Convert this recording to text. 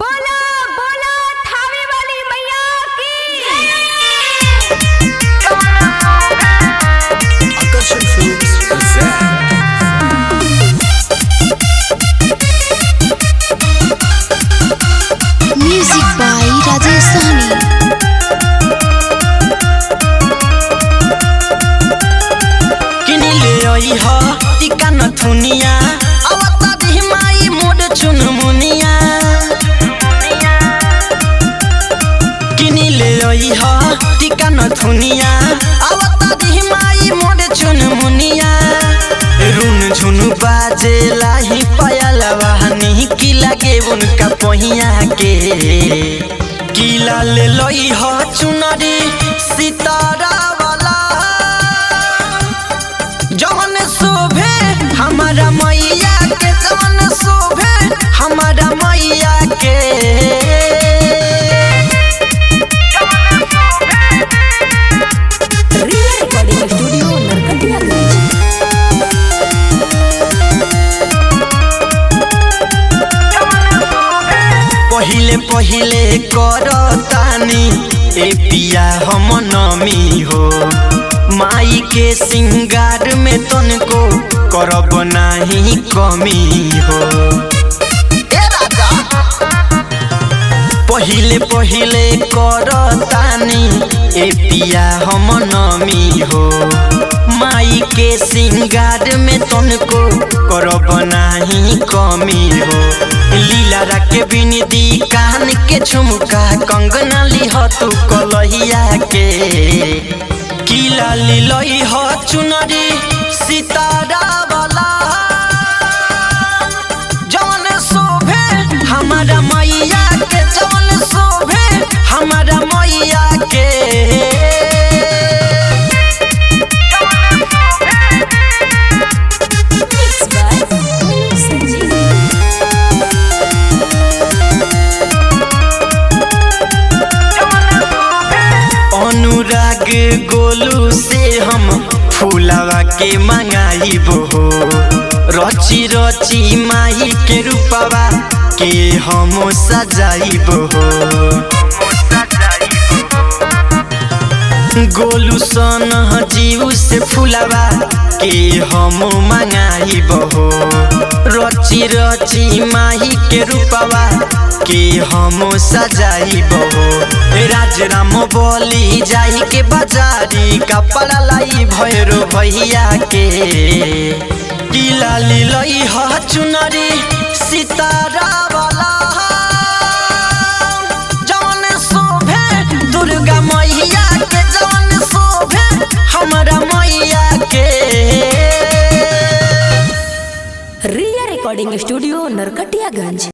बोला बोला थावे वाली मैया की Akarshan Films present Music by Rajesh Sahni। किनिले ओइह टिका नथुनिया आवता दिहि माई मोड चुनमुनिया किनिले ओइह टिका नथुनिया आवता दिहि माई मोड चुनमुनिया रुन झुन बाजे लाही पायल वाहनी की लागे उनका पहिया के किला ले लोइह चुनरी सितारा वाला जवन शोभे हमारा मैया के जवन शोभे हमारा मैया के रिया रिकॉर्डिंग स्टूडियो नरकटियागंज। पहिले पहिले करतानी ए पिया हम नमी हो माई के सिंगार में तनको करब नाही कमी हो पहिले पहिले करतानी ए पिया हम नमी हो माई के सिंगार में तनको करब नाही कमी हो लीला रखे बिनती कान के झुमका कंगना लिह तू कलहिया के किला लिलई ह चुनरी सितारा वाला जवन शोभे हमारा मैया के जवन शोभे हमारा मैया के Mixed by संजीव। अनुराग गोलू से हम फूलवा के मंगाइबो हो रची रची माई के रूपवा के हम सजाइबो हो गोलू सन जीव से फूलवा के हम मंगाइबो हो रची रची माही के रूपवा के हम सजाइबो हो राज राम बोली जाई के बाजारी कपड़ा लाई भैरो भैया के किला लिलई ह चुनरी सितारा वाला जवन शोभे दुर्गा मैया के जवन शोभे हमारा मैया के रिया रिकॉर्डिंग स्टूडियो नरकटियागंज।